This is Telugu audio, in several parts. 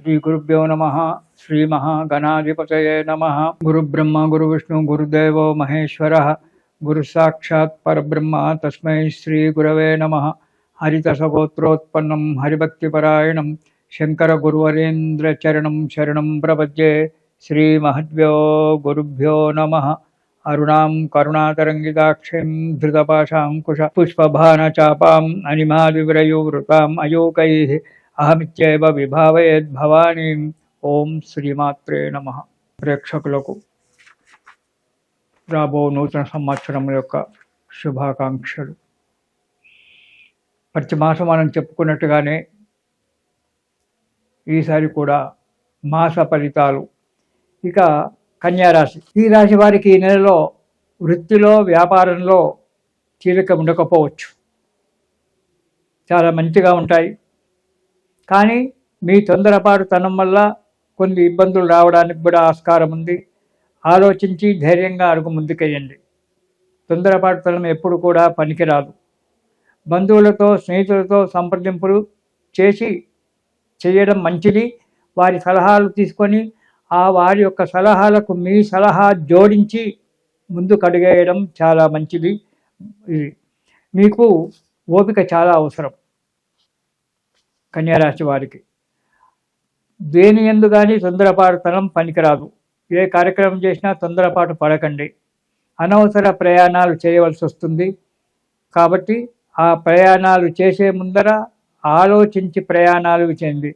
శ్రీ గురుభ్యో నమః. శ్రీ మహాగణాధిపతయే నమః. గురుబ్రహ్మ గురువిష్ణు గురుదేవో మహేశ్వరః. గురు సాక్షాత్ పరబ్రహ్మ తస్మై శ్రీ గురవే నమః. హరితసగోత్రోత్పన్నం హరిభక్తిపరాయణం శంకర గురువరేంద్ర చరణం శరణం ప్రపద్యే. శ్రీ మహద్భ్యో గురుభ్యో నమః. అరుణాం కరుణాతరంగితాక్షిం ధృతపాశాంకుశ పుష్పభానచాపాం అనిమాదివ్రయూవృతాం అయోకైః అహమిత్యేవ విభావయేద్భవానీం. ఓం శ్రీమాత్రే నమః. ప్రేక్షకులకు రాబో నూతన సంవత్సరం యొక్క శుభాకాంక్షలు. ప్రతి మాసం మనం చెప్పుకున్నట్టుగానే ఈసారి కూడా మాస ఫలితాలు. ఇక కన్యారాశి, ఈ రాశి వారికి ఈ నెలలో వృత్తిలో వ్యాపారంలో తీరిక ఉండకపోవచ్చు, చాలా మంచిగా ఉంటాయి. కానీ మీ తొందరపాటుతనం వల్ల కొన్ని ఇబ్బందులు రావడానికి కూడా ఆస్కారం ఉంది. ఆలోచించి ధైర్యంగా అడుగు ముందుకెయ్యండి. తొందరపాటుతనం ఎప్పుడు కూడా పనికిరాదు. బంధువులతో స్నేహితులతో సంప్రదింపులు చేయడం మంచిది. వారి సలహాలు తీసుకొని వారి యొక్క సలహాలకు మీ సలహా జోడించి ముందుకు అడుగేయడం చాలా మంచిది. మీకు ఓపిక చాలా అవసరం. కన్యారాశి వారికి దేని యందు కానీ తొందరపాటుతనం పనికిరాదు. ఏ కార్యక్రమం చేసినా తొందరపాటు పడకండి. అనవసర ప్రయాణాలు చేయవలసి వస్తుంది. కాబట్టి ఆ ప్రయాణాలు చేసే ముందర ఆలోచించి ప్రయాణాలు చేయండి.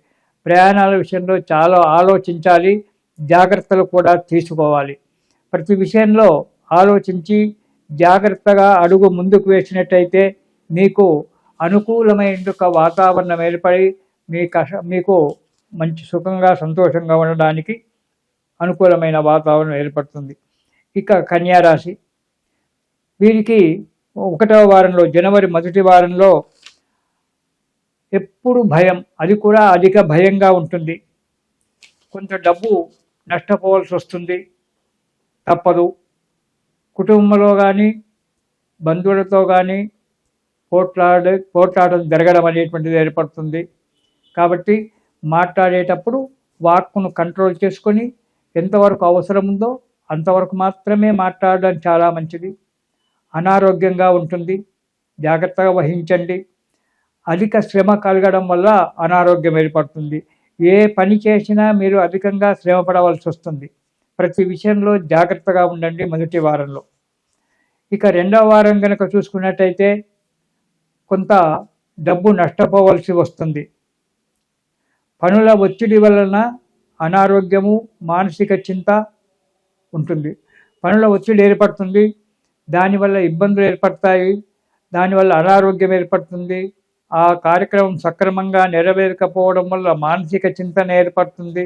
ప్రయాణాల విషయంలో చాలా ఆలోచించాలి, జాగ్రత్తలు కూడా తీసుకోవాలి. ప్రతి విషయంలో ఆలోచించి జాగ్రత్తగా అడుగు ముందుకు వేసినట్టయితే మీకు అనుకూలమైన వాతావరణం ఏర్పడి మీకు మంచి సుఖంగా సంతోషంగా ఉండడానికి అనుకూలమైన వాతావరణం ఏర్పడుతుంది. ఇక కన్యారాశి వీరికి 1వ వారంలో, జనవరి మొదటి వారంలో ఎప్పుడు భయం, అది కూడా అధిక భయంగా ఉంటుంది. కొంత డబ్బు నష్టపోవాల్సి వస్తుంది, తప్పదు. కుటుంబంలో కానీ బంధువులతో కానీ పోట్లాటలు జరగడం అనేటువంటిది ఏర్పడుతుంది. కాబట్టి మాట్లాడేటప్పుడు వాక్కును కంట్రోల్ చేసుకొని ఎంతవరకు అవసరం ఉందో అంతవరకు మాత్రమే మాట్లాడడం చాలా మంచిది. అనారోగ్యంగా ఉంటుంది, జాగ్రత్తగా వహించండి. అధిక శ్రమ కలగడం వల్ల అనారోగ్యం ఏర్పడుతుంది. ఏ పని చేసినా మీరు అధికంగా శ్రమ పడవలసి వస్తుంది. ప్రతి విషయంలో జాగ్రత్తగా ఉండండి మొదటి వారంలో. ఇక 2వ వారం కనుక చూసుకున్నట్టయితే కొంత డబ్బు నష్టపోవలసి వస్తుంది. పనుల ఒత్తిడి వలన అనారోగ్యము, మానసిక చింత ఉంటుంది. పనుల ఒత్తిడి ఏర్పడుతుంది, దానివల్ల ఇబ్బందులు ఏర్పడతాయి, దానివల్ల అనారోగ్యం ఏర్పడుతుంది. ఆ కార్యక్రమం సక్రమంగా నెరవేరకపోవడం వల్ల మానసిక చింతన ఏర్పడుతుంది.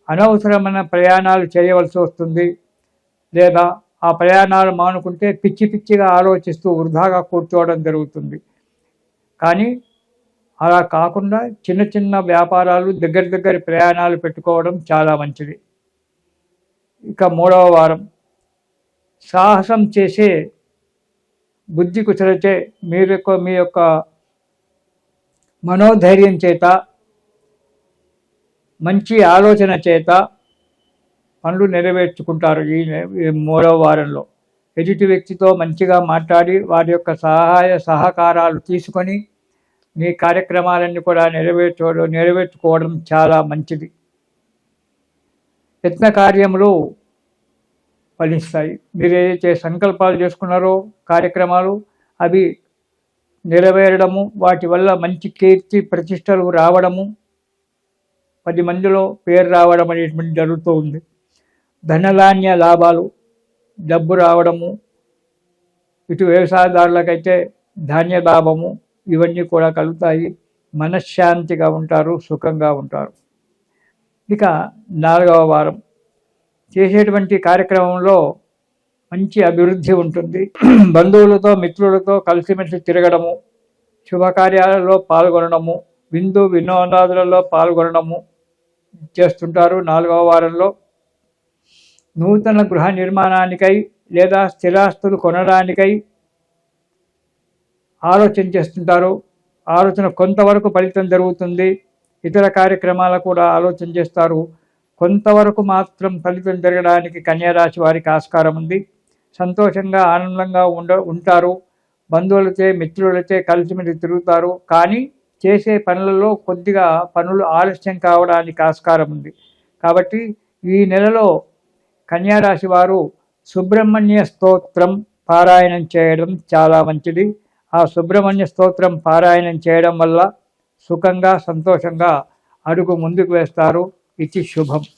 అనవసరమైన ప్రయాణాలు చేయవలసి వస్తుంది. లేదా ఆ ప్రయాణాలు మానుకుంటే పిచ్చిగా ఆలోచిస్తూ వృధాగా కూర్చోవడం జరుగుతుంది. కానీ అలా కాకుండా చిన్న వ్యాపారాలు, దగ్గర ప్రయాణాలు పెట్టుకోవడం చాలా మంచిది. ఇక 3వ వారం సాహసం చేసే బుద్ధి కుశలచే మీ యొక్క మనోధైర్యం చేత, మంచి ఆలోచన చేత పనులు నెరవేర్చుకుంటారు. ఈ 3వ వారంలో ఎదుటి వ్యక్తితో మంచిగా మాట్లాడి వారి యొక్క సహాయ సహకారాలు తీసుకొని మీ కార్యక్రమాలన్నీ కూడా నెరవేర్చుకోవడం చాలా మంచిది. యత్న కార్యములు ఫలిస్తాయి. మీరు ఏదైతే సంకల్పాలు చేసుకున్నారో కార్యక్రమాలు అవి నెరవేరడము, వాటి వల్ల మంచి కీర్తి ప్రతిష్టలు రావడము, 10 మందిలో పేరు రావడం అనేటువంటి జరుగుతూ ఉంది. ధనధాన్య లాభాలు, డబ్బు రావడము, ఇటు వ్యవసాయదారులకైతే ధాన్య లాభము, ఇవన్నీ కూడా కలుగుతాయి. మనశ్శాంతిగా ఉంటారు, సుఖంగా ఉంటారు. ఇక 4వ వారం చేసేటువంటి కార్యక్రమంలో మంచి అభివృద్ధి ఉంటుంది. బంధువులతో మిత్రులతో కలిసిమెలిసి తిరగడము, శుభకార్యాలలో పాల్గొనడము, వినోదాదులలో పాల్గొనడము చేస్తుంటారు. 4వ వారంలో నూతన గృహ నిర్మాణానికై లేదా స్థిరాస్తులు కొనడానికై ఆలోచన చేస్తుంటారు. ఆలోచన కొంతవరకు ఫలితం జరుగుతుంది. ఇతర కార్యక్రమాలు కూడా ఆలోచన చేస్తారు. కొంతవరకు మాత్రం ఫలితం జరగడానికి కన్యారాశి వారికి ఆస్కారం ఉంది. సంతోషంగా ఆనందంగా ఉంటారు. బంధువులచే మిత్రులచే కలిసిమెలిసి తిరుగుతారు. కానీ చేసే పనులలో కొద్దిగా పనులు ఆలస్యం కావడానికి ఆస్కారం ఉంది. కాబట్టి ఈ నెలలో కన్యారాశి వారు సుబ్రహ్మణ్య స్తోత్రం పారాయణం చేయడం చాలా మంచిది. ఆ సుబ్రహ్మణ్య స్తోత్రం పారాయణం చేయడం వల్ల సుఖంగా సంతోషంగా అడుగు ముందుకు వేస్తారు. ఇది శుభం.